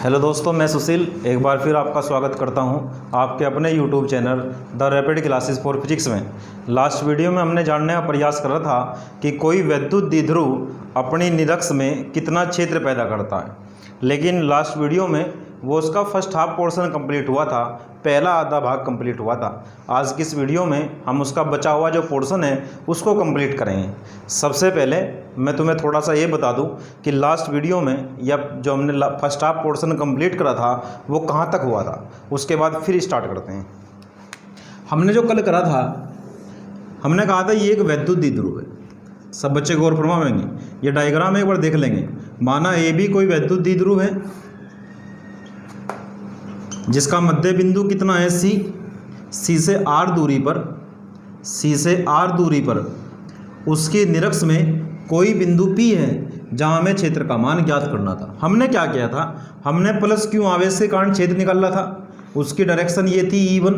Hello दोस्तों, मैं सुशील एक बार फिर आपका स्वागत करता हूं आपके अपने YouTube channel the rapid classes for physics में। लास्ट वीडियो में हमने जानने का प्रयास कर रहा था कि कोई वैद्युत द्विध्रुव अपनी निरक्ष में कितना क्षेत्र पैदा करता है, लेकिन लास्ट वीडियो में वो उसका फर्स्ट हाफ पोर्शन कंप्लीट हुआ था, पहला आधा भाग कंप्लीट हुआ था। आज की इस वीडियो में हम उसका बचा हुआ जो पोर्शन है उसको कंप्लीट करेंगे। सबसे पहले मैं तुम्हें थोड़ा सा ये बता दूं कि लास्ट वीडियो में या जो हमने फर्स्ट हाफ पोर्शन कंप्लीट करा था वो कहाँ तक हुआ था, उसके बाद फिर स्टार्ट करते हैं। हमने जो कल करा था, हमने कहा था ये एक वैद्युत द्विध्रुव है। सब बच्चे गौर फरमाएंगे, ये डायग्राम एक बार देख लेंगे। माना ए भी कोई वैद्युत द्विध्रुव है जिसका मध्य बिंदु कितना है सी से आर दूरी पर उसके निरक्ष में कोई बिंदु P है जहां हमें क्षेत्र का मान ज्ञात करना था। हमने क्या किया था, हमने प्लस क्यू आवेश से कारण क्षेत्र निकाला था, उसकी डायरेक्शन ये थी E1,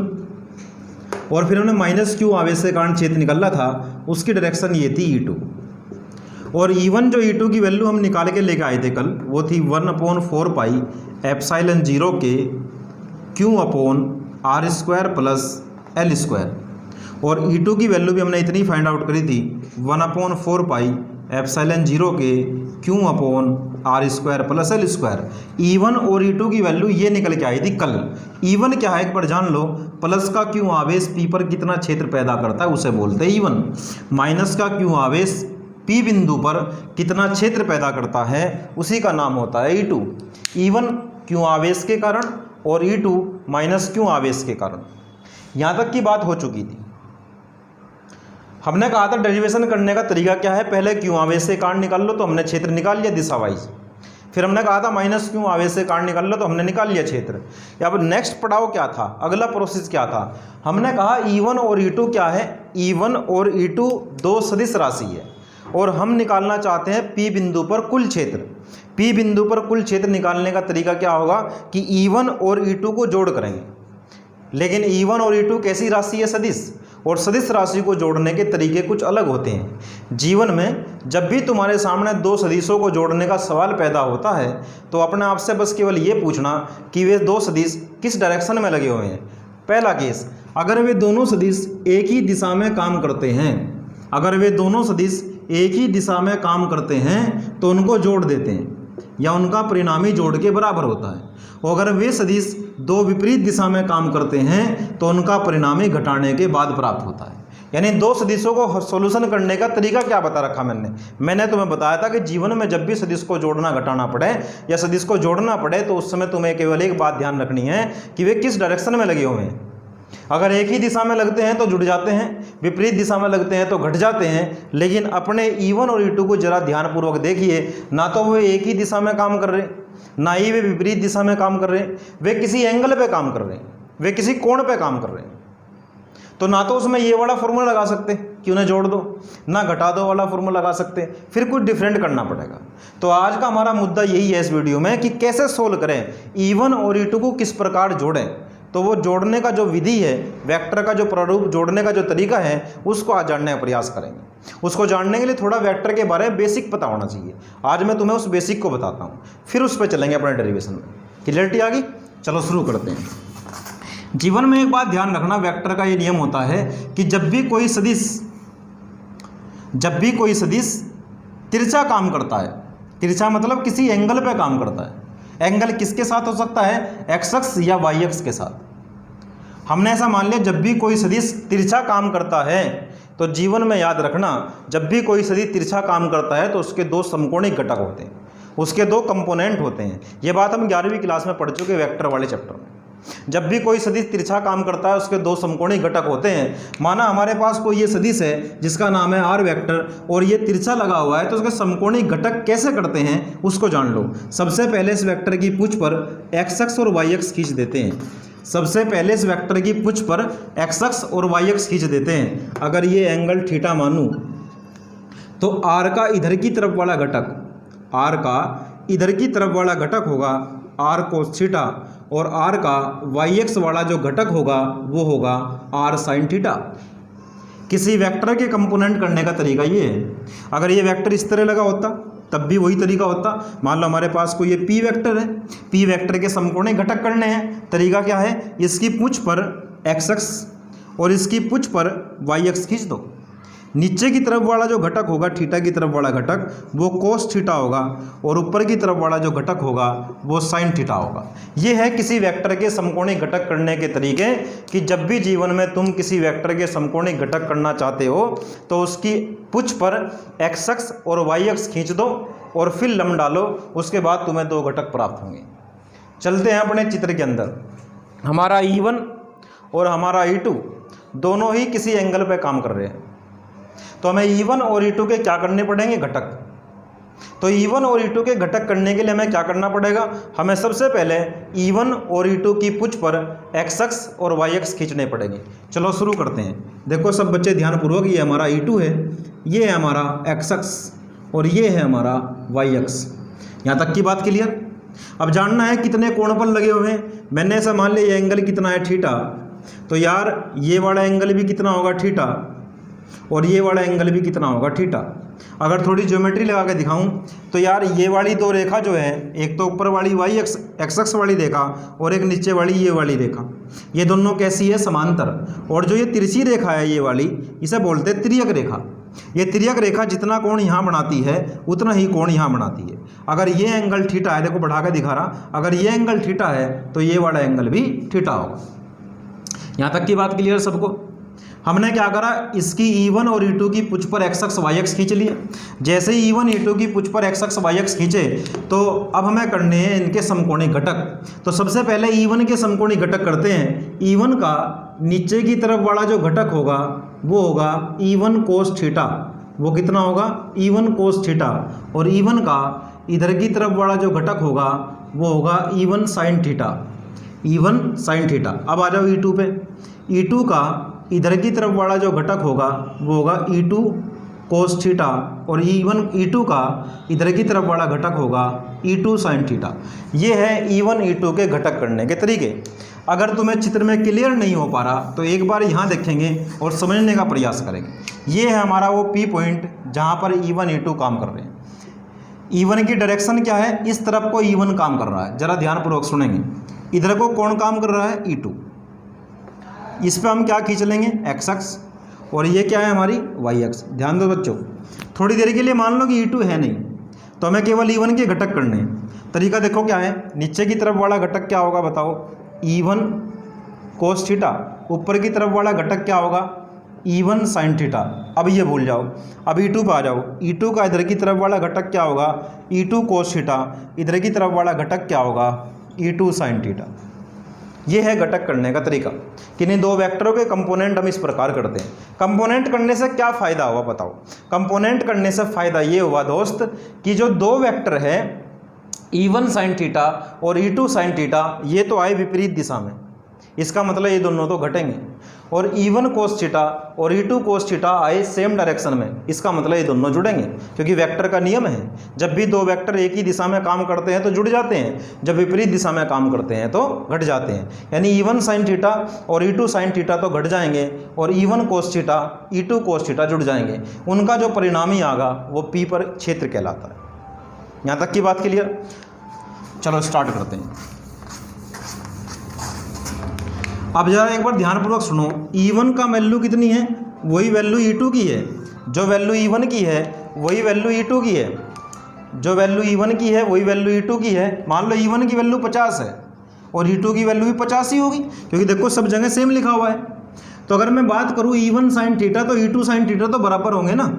और फिर हमने माइनस क्यू आवेश से कारण क्षेत्र निकाला था, उसकी डायरेक्शन ये थी E2। और E1 जो E2 की वैल्यू हम निकाल के लेके आए थे कल, वो थी 1/4 पाई एप्सिलॉन 0 के Q/r² प्लस L²। और E2 की वैल्यू भी हमने इतनी फाइंड आउट करी थी 1/4 पाई एप्सिलॉन 0 के Q/r² प्लस L²। E1 और E2 की वैल्यू ये निकल के आई थी कल। E1 क्या है एक बार जान लो, प्लस का Q आवेश P पर कितना क्षेत्र पैदा करता है उसे बोलते हैं E1। माइनस का Q आवेश P बिंदु पर कितना क्षेत्र पैदा करता है उसी का नाम होता है E2। E1 Q आवेश के कारण और E2 माइनस क्यू आवेश के कारण। यहाँ तक की बात हो चुकी थी। हमने कहा था डेरिवेशन करने का तरीका क्या है, पहले क्यू आवेश से कारण निकाल लो, तो हमने क्षेत्र निकाल लिया दिशा वाइज। फिर हमने कहा था माइनस क्यू आवेश से कारण निकाल लो, तो हमने निकाल लिया क्षेत्र। अब नेक्स्ट पड़ाव क्या था, अगला प्रोसेस क्या था, हमने कहा E1 और E2 क्या है, E1 और E2 दो सदिश राशि है और हम निकालना चाहते हैं P बिंदु पर कुल क्षेत्र। P बिंदु पर कुल क्षेत्र निकालने का तरीका क्या होगा कि E1 और E2 को जोड़ करेंगे। लेकिन E1 और E2 कैसी राशि है, सदिश, और सदिश राशि को जोड़ने के तरीके कुछ अलग होते हैं। जीवन में जब भी तुम्हारे सामने दो सदिशों को जोड़ने का सवाल पैदा होता है तो अपने आप से बस केवल ये पूछना कि वे दो सदिश किस डायरेक्शन में लगे हुए हैं। पहला केस, अगर वे दोनों सदिश एक ही दिशा में काम करते हैं, अगर वे दोनों सदिश एक ही दिशा में काम करते हैं तो उनको जोड़ देते हैं या उनका परिणामी जोड़ के बराबर होता है। और अगर वे सदिश दो विपरीत दिशा में काम करते हैं तो उनका परिणामी घटाने के बाद प्राप्त होता है। यानी दो सदिशों को सॉल्यूशन करने का तरीका क्या बता रखा मैंने तुम्हें बताया था कि जीवन में जब भी सदिश को जोड़ना घटाना पड़े या सदिश को जोड़ना पड़े तो उस समय तुम्हें केवल एक बात ध्यान रखनी है कि वे किस डायरेक्शन में लगे हुए हैं। अगर एक ही दिशा में लगते हैं तो जुड़ जाते हैं, विपरीत दिशा में लगते हैं तो घट जाते हैं। लेकिन अपने E1 और E2 को जरा ध्यानपूर्वक देखिए, ना तो वे एक ही दिशा में काम कर रहे, ना ही वे विपरीत दिशा में काम कर रहे हैं, वे किसी एंगल पे काम कर रहे हैं, वे किसी कोण पे काम कर रहे हैं। तो ना तो उसमें ये वाला फॉर्मूला लगा सकते कि उन्हें जोड़ दो, ना घटा दो वाला फॉर्मूला लगा सकते, फिर कुछ डिफरेंट करना पड़ेगा। तो आज का हमारा मुद्दा यही है इस वीडियो में कि कैसे सोल्व करें, E1 और E2 को किस प्रकार जोड़ें। तो वो जोड़ने का जो विधि है, वेक्टर का जो प्रारूप जोड़ने का जो तरीका है, उसको आज जानने का प्रयास करेंगे। उसको जानने के लिए थोड़ा वेक्टर के बारे में बेसिक पता होना चाहिए। आज मैं तुम्हें उस बेसिक को बताता हूँ, फिर उस पर चलेंगे अपने डेरिवेशन में। क्लियरिटी आ गई? चलो शुरू करते हैं। जीवन में एक बात ध्यान रखना, वेक्टर का ये नियम होता है कि जब भी कोई सदिश तिरछा काम करता है, तिरछा मतलब किसी एंगल पे काम करता है। एंगल किसके साथ हो सकता है, एक्स अक्ष या वाई अक्ष के साथ। हमने ऐसा मान लिया जब भी कोई सदिश तिरछा काम करता है, तो जीवन में याद रखना जब भी कोई सदिश तिरछा काम करता है तो उसके दो समकोणिक घटक होते हैं, उसके दो कंपोनेंट होते हैं। ये बात हम 11वीं क्लास में पढ़ चुके वेक्टर वाले चैप्टर में। जब भी कोई सदिश तिरछा काम करता है उसके दो समकोणिक घटक होते हैं। माना हमारे पास कोई ये सदिश है जिसका नाम है आर वेक्टर और ये तिरछा लगा हुआ है, तो उसके समकोणिक घटक कैसे करते हैं उसको जान लो। सबसे पहले इस वेक्टर की पूंछ पर एक्स अक्ष और वाई अक्ष खींच देते हैं। सबसे पहले इस वेक्टर की पूंछ पर एक्स अक्ष और वाई अक्ष खींच देते हैं। अगर ये एंगल थीटा मानूं तो आर का इधर की तरफ वाला घटक, आर का इधर की तरफ वाला घटक होगा आर कोस थीटा, और आर का वाई एक्स वाला जो घटक होगा वो होगा आर साइन थीटा। किसी वेक्टर के कंपोनेंट करने का तरीका ये है, अगर ये वेक्टर इस तरह लगा होता तब भी वही तरीका होता। मान लो हमारे पास कोई ये पी वेक्टर है, पी वेक्टर के समकोणीय घटक करने हैं। तरीका क्या है, इसकी पूंछ पर एक्स अक्ष और इसकी पूंछ पर वाई अक्ष खींच दो। नीचे की तरफ वाला जो घटक होगा, थीटा की तरफ वाला घटक, वो कोस थीटा होगा और ऊपर की तरफ वाला जो घटक होगा वो साइन थीटा होगा। ये है किसी वेक्टर के समकोणीय घटक करने के तरीके, कि जब भी जीवन में तुम किसी वेक्टर के समकोणीय घटक करना चाहते हो तो उसकी पूंछ पर एक्स अक्ष और वाई अक्ष खींच दो और फिर लंब डालो, उसके बाद तुम्हें दो घटक प्राप्त होंगे। चलते हैं अपने चित्र के अंदर। हमारा E1 और हमारा E2 दोनों ही किसी एंगल पे काम कर रहे हैं, तो हमें E1 और E2 के क्या करने पड़ेंगे, घटक। तो E1 और E2 के घटक करने के लिए हमें क्या करना पड़ेगा, हमें सबसे पहले E1 और E2 की पूंछ पर एक्स अक्ष और वाई अक्ष खींचने पड़ेंगे। चलो शुरू करते हैं। देखो सब बच्चे ध्यानपूर्वक, ये हमारा E2 है, ये है हमारा एक्स अक्ष और ये है हमारा वाई अक्ष। यहाँ तक की बात क्लियर। अब जानना है कितने कोण पर लगे हुए हैं। मैंने ऐसा मान लिया ये एंगल कितना है, थीटा, तो यार ये वाला एंगल भी कितना होगा, थीटा, और ये वाला एंगल भी कितना होगा, थीटा। अगर थोड़ी ज्योमेट्री लगा के दिखाऊं तो यार ये वाली दो रेखा जो है, एक तो ऊपर वाली वाई एक्स एक्स वाली रेखा और एक नीचे वाली ये वाली रेखा, ये दोनों कैसी है, समांतर। और जो ये तिरछी रेखा है ये वाली, इसे बोलते हैं तिर्यक रेखा। ये तिर्यक रेखा जितना कोण यहाँ बनाती है उतना ही कोण यहाँ बनाती है। अगर ये एंगल थीटा है, देखो बढ़ा के दिखा रहा, अगर ये एंगल थीटा है तो ये वाला एंगल भी थीटा होगा। यहाँ तक की बात क्लियर सबको। हमने क्या करा, इसकी E1 और E2 की पूंछ पर एक्स अक्ष वाई अक्ष खींच लिया। जैसे ही E1 E2 की पूंछ पर एक्स अक्ष वाई अक्ष खींचे तो अब हमें करने हैं इनके समकोणीय घटक। तो सबसे पहले E1 के समकोणीय घटक करते हैं। E1 का नीचे की तरफ वाला जो घटक होगा वो होगा E1 कोस थीटा। वो कितना होगा, E1 कोस थीटा। और E1 का इधर की तरफ वाला जो घटक होगा वो होगा E1 sine theta. E1 sine theta. अब आ जाओ E2 पे। E2 का इधर की तरफ वाला जो घटक होगा वो होगा E2 कोस थीटा और E2 का इधर की तरफ वाला घटक होगा E2 साइन थीटा। ये है E1 E2 के घटक करने के तरीके। अगर तुम्हें चित्र में क्लियर नहीं हो पा रहा तो एक बार यहाँ देखेंगे और समझने का प्रयास करेंगे। ये है हमारा वो P पॉइंट जहाँ पर E1 E2 काम कर रहे हैं। E1 की डायरेक्शन क्या है, इस तरफ को E1 काम कर रहा है, जरा ध्यानपूर्वक सुनेंगे। इधर को कौन काम कर रहा है, E2। इस पे हम क्या खींच लेंगे, एक्स अक्ष, और ये क्या है हमारी वाई अक्ष। ध्यान दो बच्चों, थोड़ी देर के लिए मान लो कि E2 है नहीं तो हमें केवल E1 के घटक करने हैं। तरीका देखो क्या है, नीचे की तरफ वाला घटक क्या होगा बताओ, E1 कोस थीटा। ऊपर की तरफ वाला घटक क्या होगा, E1 साइन थीटा। अब ये भूल जाओ, अब E2 पे आ जाओ। E2 का इधर की तरफ वाला घटक क्या होगा, E2 कोस थीटा। इधर की तरफ वाला घटक क्या होगा, E2 साइन थीटा। ये है घटक करने का तरीका। किन्हीं दो वेक्टरों के कंपोनेंट हम इस प्रकार करते हैं। कंपोनेंट करने से क्या फ़ायदा हुआ बताओ। कंपोनेंट करने से फ़ायदा ये हुआ दोस्त कि जो दो वेक्टर है E1 साइन थीटा और E2 साइन थीटा, ये तो आए विपरीत दिशा में, इसका मतलब ये दोनों तो घटेंगे। और E1 कोस थीटा और E2 कोस थीटा आए सेम डायरेक्शन में, इसका मतलब ये दोनों जुड़ेंगे, क्योंकि वेक्टर का नियम है जब भी दो वेक्टर एक ही दिशा में काम करते हैं तो जुड़ जाते हैं, जब विपरीत दिशा में काम करते हैं तो घट जाते हैं। यानी E1 साइन थीटा और E2 साइन थीटा तो घट जाएंगे और E1 cos theta E2 cos theta जुड़ जाएंगे। उनका जो परिणामी आगा वो P पर क्षेत्र कहलाता है। यहाँ तक की बात क्लियर। चलो स्टार्ट करते हैं। अब जरा एक बार ध्यानपूर्वक सुनो, E1 का वैल्यू कितनी है, वही वैल्यू E2 की है। जो वैल्यू E1 की है वही वैल्यू E2 की है। जो वैल्यू E1 की है वही वैल्यू E2 की है। मान लो E1 की वैल्यू 50 है और E2 की वैल्यू भी 50 ही होगी, क्योंकि देखो सब जगह सेम लिखा हुआ है। तो अगर मैं बात करूँ E1 साइन थीटा तो E2 साइन थीटा तो बराबर होंगे ना।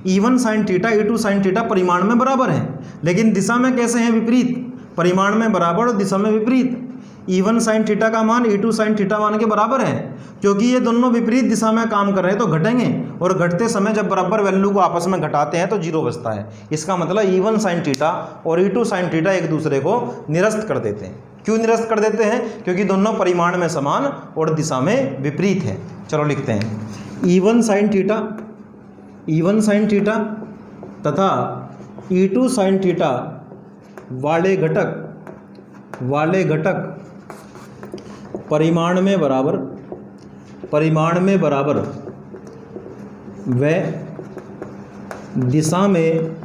E1 sine theta E2 sine theta परिमाण में बराबर है, लेकिन दिशा में कैसे हैं, विपरीत। परिमाण में बराबर और दिशा में विपरीत। E1 साइन थीटा का मान E2 साइन थीटा मान के बराबर है, क्योंकि ये दोनों विपरीत दिशा में काम कर रहे हैं तो घटेंगे, और घटते समय जब बराबर वैल्यू को आपस में घटाते हैं तो जीरो बचता है। इसका मतलब E1 साइन थीटा और E2 साइन थीटा एक दूसरे को निरस्त कर देते हैं। क्यों निरस्त कर देते हैं, क्योंकि दोनों परिमाण में समान और दिशा में विपरीत है। चलो लिखते हैं, E1 साइन थीटा तथा E2 साइन थीटा वाले घटक परिमाण में बराबर व दिशा में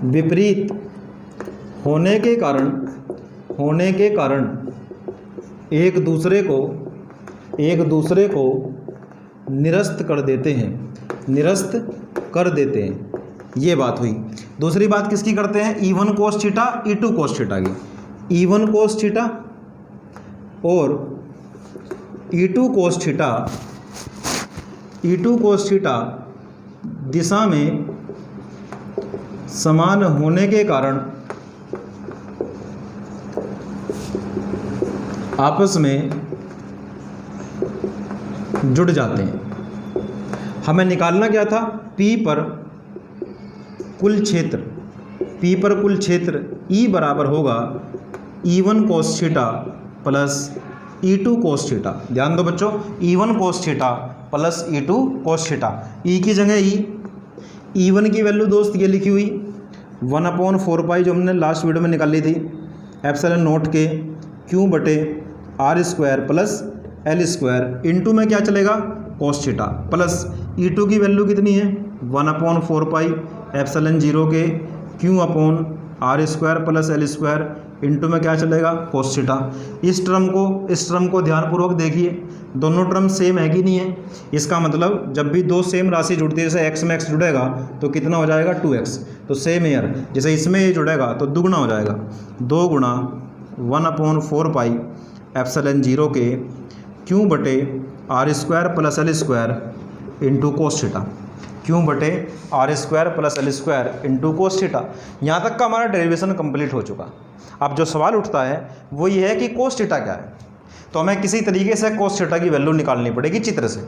विपरीत होने के कारण एक दूसरे को निरस्त कर देते हैं, ये बात हुई। दूसरी बात किसकी करते हैं? E1 cos theta E2 cos theta की। E1 cos थीटा और E2 cos थीटा दिशा में समान होने के कारण आपस में जुड़ जाते हैं। हमें निकालना क्या था? P पर कुल क्षेत्र E बराबर होगा E1 cos theta plus E2 cos theta. ध्यान दो बच्चों, E1 cos theta plus E2 cos theta. E की जगह E1 की वैल्यू दोस्त ये लिखी हुई 1/4 पाई जो हमने लास्ट वीडियो में निकाली थी, एप्सिलॉन नॉट के Q बटे R square plus L square into में क्या चलेगा? cos थीटा प्लस E2 की वैल्यू कितनी है? 1/4 पाई एप्सिलॉन 0 के Q upon R square plus L square into में क्या चलेगा? cos theta. इस टर्म को ध्यानपूर्वक देखिए, दोनों टर्म सेम है कि नहीं है। इसका मतलब जब भी दो सेम राशि जुड़ती है, जैसे x में x जुड़ेगा तो कितना हो जाएगा? 2x। तो सेम ईयर जैसे इसमें ये जुड़ेगा तो दुगुना हो जाएगा, 2 गुणा 1/4 पाई एप्सिलॉन 0 के Q बटे R square plus L square into cos theta. Q बटे R square plus L square into cos theta. यहाँ तक का हमारा डेरिवेशन कंप्लीट हो चुका। अब जो सवाल उठता है वो ये है कि cos थीटा क्या है, तो हमें किसी तरीके से cos थीटा की वैल्यू निकालनी पड़ेगी चित्र से।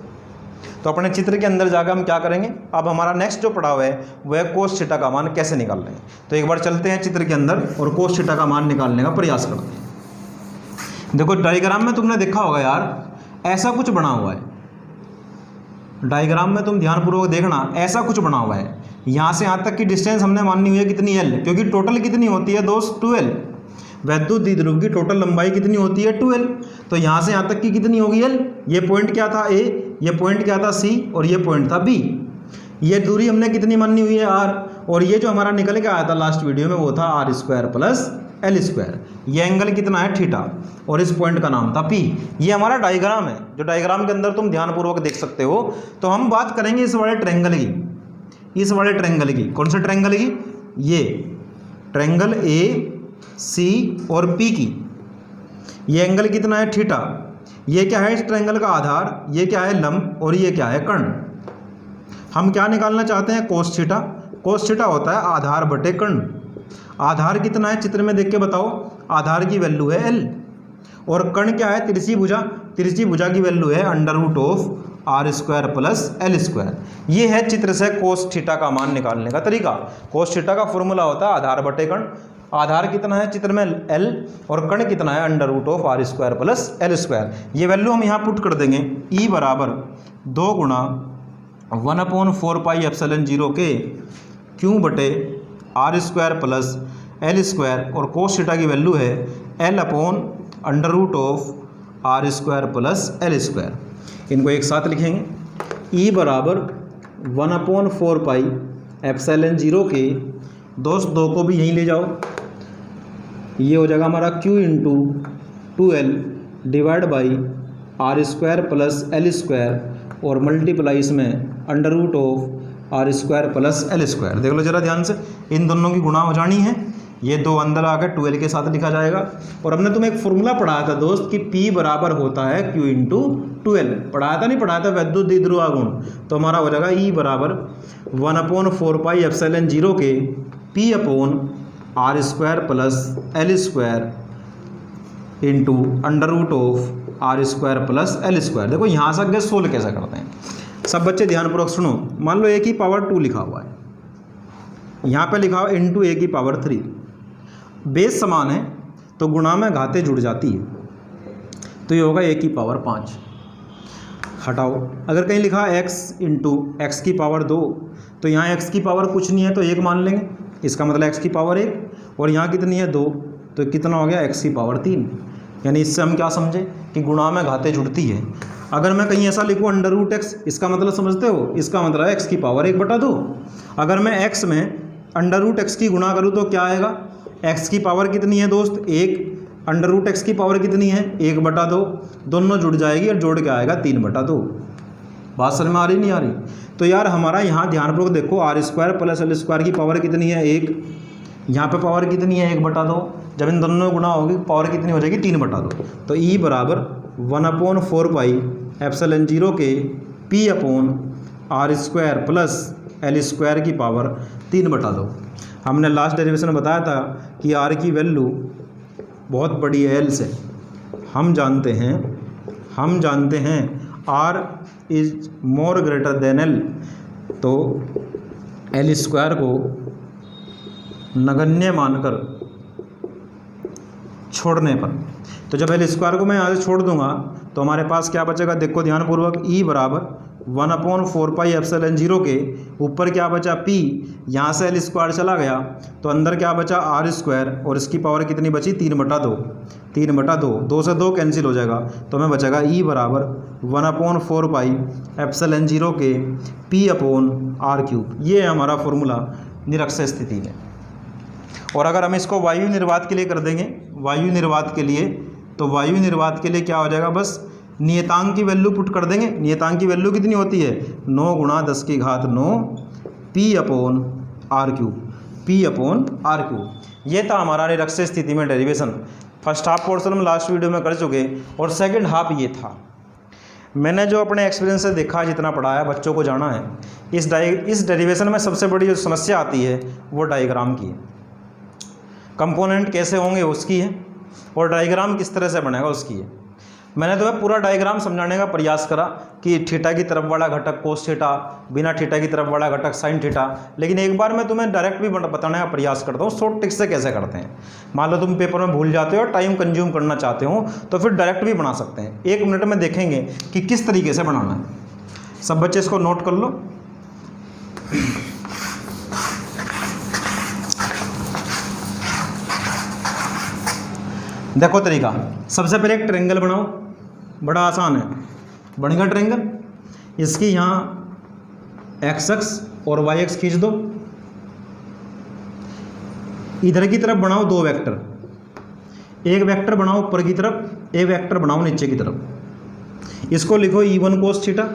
तो अपने चित्र के अंदर जाकर हम क्या करेंगे? अब हमारा नेक्स्ट जो पड़ाव है वह cos थीटा का मान कैसे निकाल लेंगे। तो एक बार चलते हैं चित्र के अंदर और cos थीटा का मान निकालने का प्रयास करते हैं। देखो डायग्राम में तुमने देखा होगा यार, ऐसा कुछ बना हुआ है। डायग्राम में तुम ध्यानपूर्वक देखना, ऐसा कुछ बना हुआ है। यहाँ से यहाँ तक की डिस्टेंस हमने माननी हुई है कितनी? L, क्योंकि टोटल कितनी होती है दोस्त? 2L। वैद्युत द्विध्रुव की टोटल लंबाई कितनी होती है? 2L। तो यहाँ से यहाँ तक की कितनी होगी? L। ये पॉइंट क्या था? A, ये पॉइंट क्या था? C, और ये पॉइंट था B। ये दूरी हमने कितनी माननी हुई है? R। और ये जो हमारा निकल के आया था लास्ट वीडियो में वो था R square plus L square. ये एंगल कितना है? थीटा, और इस पॉइंट का नाम था P। ये हमारा डायग्राम है, जो डायग्राम के अंदर तुम ध्यानपूर्वक देख सकते हो। तो हम बात करेंगे इस वाले ट्रायंगल की। कौन से ट्रायंगल की? ये ट्रायंगल AC और P की। ये एंगल कितना है? थीटा। ये क्या है? इस ट्रायंगल का आधार, ये क्या है? लंब, और ये क्या है? कर्ण। हम क्या निकालना चाहते हैं? cos theta. cos थीटा होता है आधार बटे कर्ण। आधार कितना है चित्र में देख के बताओ? आधार की वैल्यू है L, और कर्ण क्या है? तिरछी भुजा की वैल्यू है √R square plus L square. ये है चित्र से cos थीटा का मान निकालने का तरीका। cos थीटा का फॉर्मूला होता है आधार बटे कर्ण। आधार कितना है चित्र में? L, और कर्ण कितना है? √R square plus L square. ये वैल्यू हम यहाँ पुट कर देंगे। E बराबर 2 गुणा 1/4 पाई एप्सिलॉन 0 के Q बटे R square plus L square, और cos थीटा की वैल्यू है L upon √R square plus L square. इनको एक साथ लिखेंगे। E बराबर 1/4 पाई एप्सिलॉन 0 के, दोस्त 2 को भी यहीं ले जाओ, ये हो जाएगा हमारा Q into 2L divide by R square plus L square, और मल्टीप्लाई इसमें √R square plus L square. देख लो जरा ध्यान से, इन दोनों की गुणा हो जानी है। ये 2 अंदर आकर 2L के साथ लिखा जाएगा। और हमने तुम्हें एक फॉर्मूला पढ़ाया था दोस्त कि P बराबर होता है Q इंटू 2L। पढ़ाया था वैद्युत द्विध्रुव आघूर्ण। तो हमारा हो जाएगा E बराबर 1/4 पाई एप्सिलॉन 0 के P upon R square plus L square into √R square plus L square. देखो यहाँ से आगे सोल्व कैसे करते हैं, सब बच्चे ध्यानपूर्वक सुनो। मान लो A की पावर 2 लिखा हुआ है, यहाँ पे लिखा हुआ इंटू A की पावर 3। बेस समान है तो गुणा में घातें जुड़ जाती है, तो ये होगा A की पावर 5। हटाओ, अगर कहीं लिखा x इंटू एक्स की पावर 2, तो यहाँ x की पावर कुछ नहीं है तो 1 मान लेंगे, इसका मतलब x की पावर 1, और यहाँ कितनी है 2, तो कितना हो गया x की पावर 3। यानी इससे हम क्या समझे कि गुणा में घातें जुड़ती है। अगर मैं कहीं ऐसा लिखूँ √x, इसका मतलब समझते हो, इसका मतलब x की पावर 1/2। अगर मैं x में अंडर रूट एक्स की गुणा करूँ तो क्या आएगा, एक्स की पावर कितनी है दोस्त 1, अंडर रूट एक्स की पावर कितनी है 1/2, दोनों जुड़ जाएगी और जोड़ के आएगा 3/2। बात समझ में आ रही नहीं आ रही? तो यार हमारा यहाँ ध्यानपूर्वक देखो, r² प्लस l² की पावर कितनी है 1, यहाँ पे पावर कितनी है 1/2, जब इन दोनों गुणा होगी पावर कितनी हो जाएगी 3/2। तो E बराबर 1/4πε0 के p/r² प्लस l² की पावर 3/2। हमने लास्ट डेरिवेशन में बताया था कि r की वैल्यू बहुत बड़ी है l से। हम जानते हैं r is more greater than l, तो l² को नगण्य मानकर छोड़ने पर, तो जब l² को मैं यहाँ से छोड़ दूंगा तो हमारे पास क्या बचेगा, देखो ध्यानपूर्वक, E बराबर 1/4πε0 के ऊपर क्या बचा p, यहाँ से l² चला गया तो अंदर क्या बचा r² और इसकी पावर कितनी बची 3/2, 2 से 2 कैंसिल हो जाएगा तो हमें बचेगा E बराबर 1/4πε0 के p/r³। ये है हमारा फॉर्मूला निरक्षीय स्थिति में। और अगर हम इसको वायु निर्वात के लिए कर देंगे, वायु निर्वात के लिए, तो वायु निर्वात के लिए क्या हो जाएगा, बस नियतांक की वैल्यू पुट कर देंगे। नियतांक की वैल्यू कितनी होती है 9 × 10⁻9 p/r³। ये था हमारा निरक्षीय स्थिति में डेरिवेशन। फर्स्ट हाफ पोर्शन हम लास्ट वीडियो में कर चुके और सेकंड हाफ ये था। मैंने जो अपने एक्सपीरियंस से देखा, जितना पढ़ाया बच्चों को जाना है, इस डेरिवेशन में सबसे बड़ी जो समस्या आती है वो डायग्राम की है। कंपोनेंट कैसे होंगे उसकी है, और डायग्राम किस तरह से बनेगा उसकी है। मैंने तुम्हें पूरा डायग्राम समझाने का प्रयास करा कि थीटा की तरफ वाला घटक कोस थीटा, बिना थीटा की तरफ वाला घटक साइन थीटा, लेकिन एक बार मैं तुम्हें डायरेक्ट भी बताने का प्रयास करता हूँ शॉर्ट ट्रिक से कैसे करते हैं। मान लो तुम पेपर में भूल जाते हो और टाइम कंज्यूम करना चाहते हो तो फिर डायरेक्ट भी बना सकते हैं। 1 मिनट में देखेंगे कि किस तरीके से बनाना है। सब बच्चे इसको नोट कर लो। देखो तरीका, सबसे पहले एक ट्रायंगल बनाओ, बड़ा आसान है, बन गया ट्रायंगल। इसकी यहाँ एक्स अक्ष और वाई अक्ष खींच दो। इधर की तरफ बनाओ 2 वेक्टर, एक वेक्टर बनाओ ऊपर की तरफ, एक वेक्टर बनाओ नीचे की तरफ। इसको लिखो E1 कोस थीटा,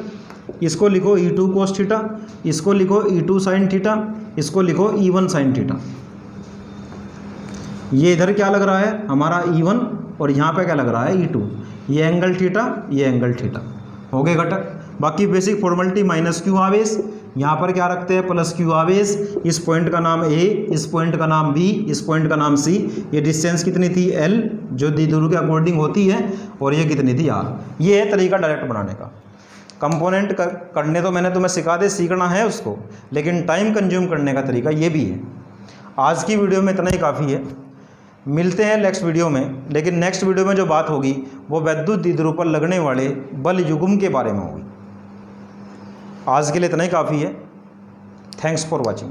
इसको लिखो E2 कोस थीटा, इसको लिखो E2 साइन थीटा, इसको लिखो E1 साइन थीटा। ये इधर क्या लग रहा है हमारा E1 और यहाँ पे क्या लग रहा है E2। ये एंगल थीटा, ये एंगल थीटा, हो गए घटक। बाकी बेसिक फॉर्मेलिटी -q आवेश, यहाँ पर क्या रखते हैं +q आवेश। इस पॉइंट का नाम A, इस पॉइंट का नाम B, इस पॉइंट का नाम C। ये डिस्टेंस कितनी थी L, जो द्विध्रुव के अकॉर्डिंग होती है, और ये कितनी थी R। ये है तरीका डायरेक्ट बनाने का। कंपोनेंट करने तो मैंने तुम्हें सिखा दे, सीखना है उसको, लेकिन टाइम कंज्यूम करने का तरीका ये भी है। आज की वीडियो में इतना ही काफ़ी है। मिलते हैं नेक्स्ट वीडियो में, लेकिन नेक्स्ट वीडियो में जो बात होगी वो वैद्युत द्विध्रुव पर लगने वाले बल युग्म के बारे में होगी। आज के लिए इतना ही काफ़ी है। Thanks for watching.